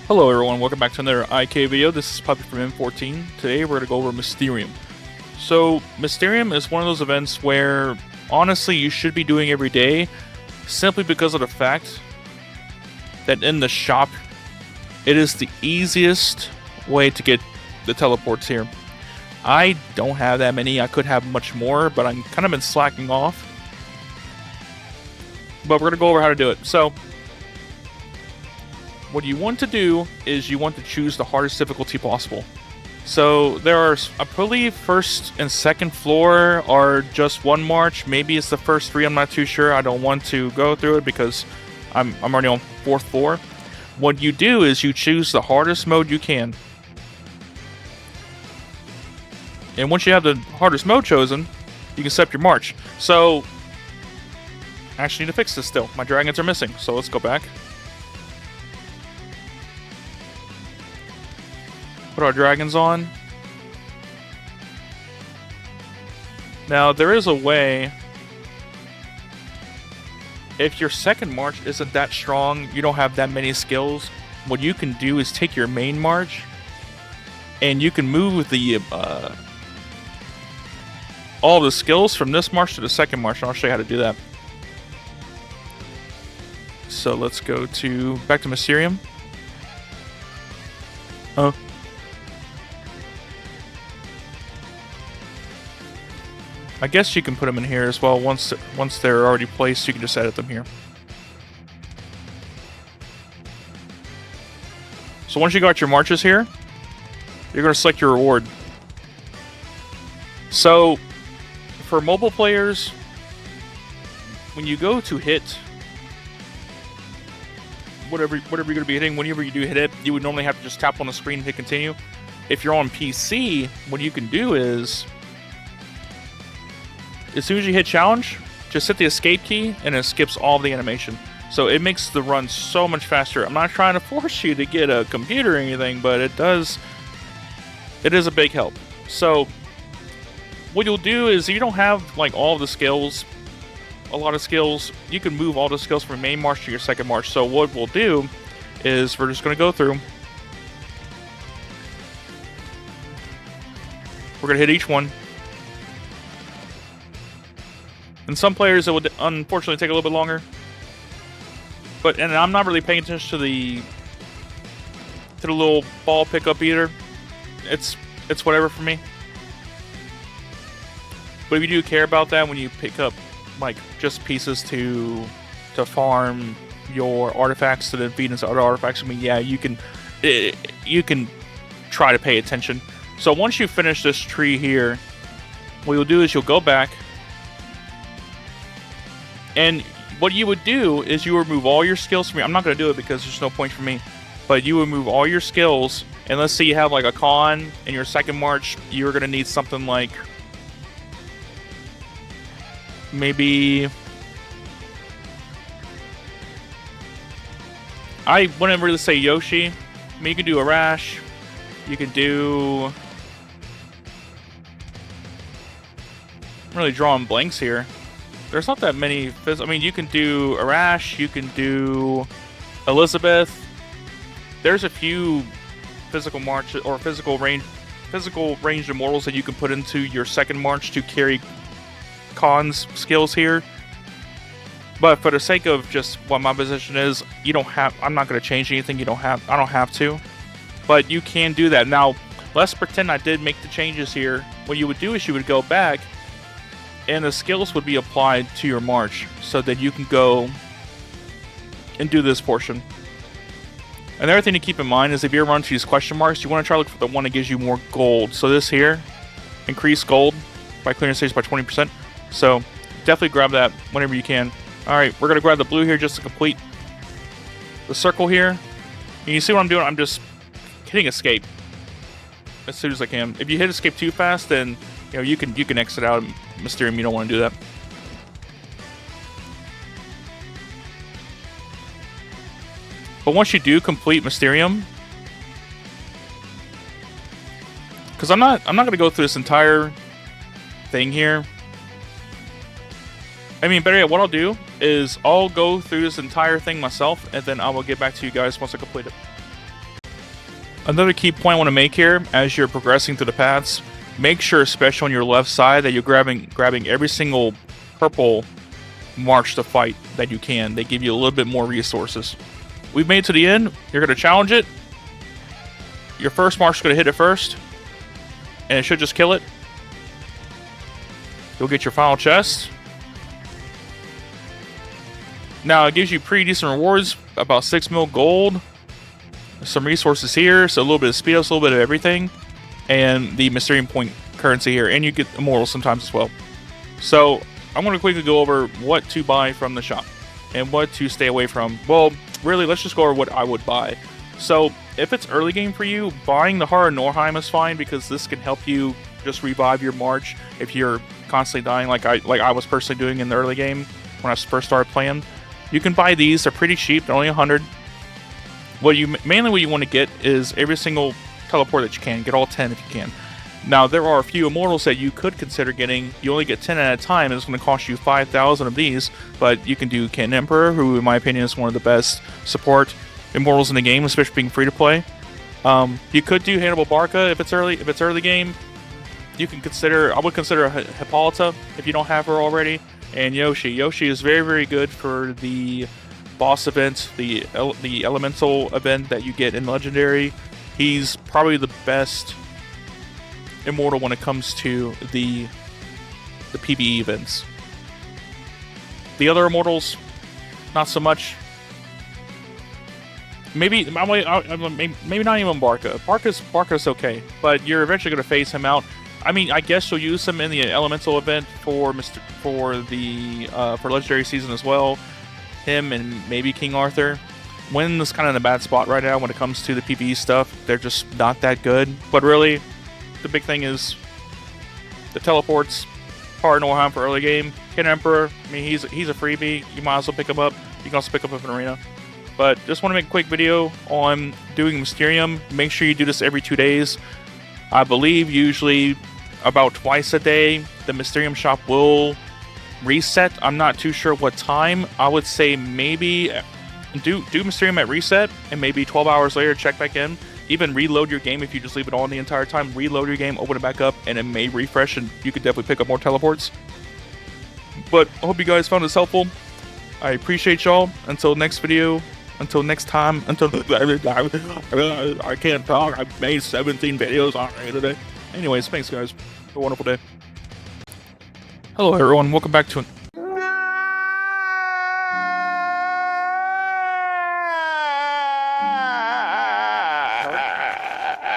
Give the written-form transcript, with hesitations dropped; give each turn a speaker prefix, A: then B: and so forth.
A: Hello everyone, welcome back to another IK video. This is Puppy from M14. Today we're going to go over Mysterium. So, Mysterium is one of those events where, honestly, you should be doing every day, simply because of the fact that in the shop, it is the easiest way to get the teleports here. I don't have that many, I could have much more, but I'm kind of been slacking off. But we're going to go over how to do it. So, what you want to do is you want to choose the hardest difficulty possible. So there are, I believe, first and second floor are just one march. Maybe it's the first three. I'm not too sure. I don't want to go through it because I'm already on fourth floor. What you do is you choose the hardest mode you can. And once you have the hardest mode chosen, you can set up your march. So I actually need to fix this still. My dragons are missing. So let's go back. Put our dragons on. Now, there is a way, if your second march isn't that strong, you don't have that many skills, what you can do is take your main march, and you can move the all the skills from this march to the second march, and I'll show you how to do that. So let's go back to Mysterium. Oh. I guess you can put them in here as well. Once they're already placed, you can just edit them here. So once you got your marches here, you're going to select your reward. So for mobile players, when you go to hit whatever you're going to be hitting, whenever you do hit it, you would normally have to just tap on the screen and hit continue. If you're on PC, what you can do is, as soon as you hit challenge, just hit the escape key and it skips all of the animation. So it makes the run so much faster. I'm not trying to force you to get a computer or anything, but it is a big help. So what you'll do is, if you don't have like all of the skills, a lot of skills, you can move all the skills from your main march to your second march. So what we'll do is we're just going to go through. We're going to hit each one. And some players, it would unfortunately take a little bit longer. And I'm not really paying attention to the little ball pickup either. It's whatever for me. But if you do care about that, when you pick up like just pieces to farm your artifacts to then feed into other artifacts, I mean, yeah, you can try to pay attention. So once you finish this tree here, what you'll do is you'll go back. And what you would do is you would remove all your skills from me. I'm not going to do it because there's no point for me. But you would remove all your skills. And let's say you have like a con in your second march. You're going to need something like maybe... I wouldn't really say Yoshi. I mean, you can do a Rash. You can do... I'm really drawing blanks here. There's not that many. I mean, you can do Arash, you can do Elizabeth. There's a few physical march or physical ranged immortals that you can put into your second march to carry Khan's skills here. But for the sake of just what my position is, you don't have. I'm not going to change anything. I don't have to. But you can do that. Now, let's pretend I did make the changes here. What you would do is you would go back, and the skills would be applied to your march so that you can go and do this portion. Another thing to keep in mind is if you ever run into these question marks, you want to try to look for the one that gives you more gold. So this here, increase gold by clearing stage by 20%. So definitely grab that whenever you can. Alright, we're going to grab the blue here just to complete the circle here. And you see what I'm doing? I'm just hitting escape as soon as I can. If you hit escape too fast, then you can exit out of Mysterium. You don't want to do that. But once you do complete Mysterium, because I'm not going to go through this entire thing here. I mean, better yet, what I'll do is I'll go through this entire thing myself, and then I will get back to you guys once I complete it. Another key point I want to make here, as you're progressing through the paths, make sure, especially on your left side, that you're grabbing every single purple march to fight that you can. They give you a little bit more resources. We've made it to the end. You're going to challenge it. Your first march is going to hit it first, and it should just kill it. You'll get your final chest. Now, it gives you pretty decent rewards, about 6 mil gold, some resources here, so a little bit of speed ups, a little bit of everything, and the Mysterium point currency here, and you get immortals sometimes as well. So, I'm going to quickly go over what to buy from the shop, and what to stay away from. Well, really, let's just go over what I would buy. So, if it's early game for you, buying the Heart of Norheim is fine, because this can help you just revive your march if you're constantly dying, like I was personally doing in the early game when I first started playing. You can buy these. They're pretty cheap. They're only 100. Mainly what you want to get is every single teleport that you can. Get all 10 if you can. Now, there are a few immortals that you could consider getting. You only get 10 at a time, and it's going to cost you 5,000 of these. But you can do Ken Emperor, who in my opinion is one of the best support immortals in the game, especially being free to play. You could do Hannibal Barca if it's early game. You can consider. I would consider Hippolyta if you don't have her already. And Yoshi. Yoshi is very, very good for the boss event, the elemental event that you get in Legendary. He's probably the best immortal when it comes to the PvE events. The other immortals, not so much. Maybe not even Barca. Barca's okay, but you're eventually going to phase him out. I mean, I guess you'll use him in the elemental event for Legendary season as well. Him and maybe King Arthur. Wynn is kind of in a bad spot right now when it comes to the PvE stuff. They're just not that good. But really, the big thing is the teleports. Heart of Norheim for early game. Ken Emperor. I mean, he's a freebie. You might as well pick him up. You can also pick him up in Arena. But just want to make a quick video on doing Mysterium. Make sure you do this every 2 days. I believe usually about twice a day the Mysterium shop will reset. I'm not too sure what time. I would say maybe do Mysterium at reset, and maybe 12 hours later check back in. Even reload your game if you just leave it on the entire time. Reload your game, open it back up, and it may refresh, and you could definitely pick up more teleports. But I hope you guys found this helpful. I appreciate y'all. Until next video. Until next time. Until I can't talk. I've made 17 videos already today. Anyways, thanks guys. Have a wonderful day. Hello everyone. Welcome back to an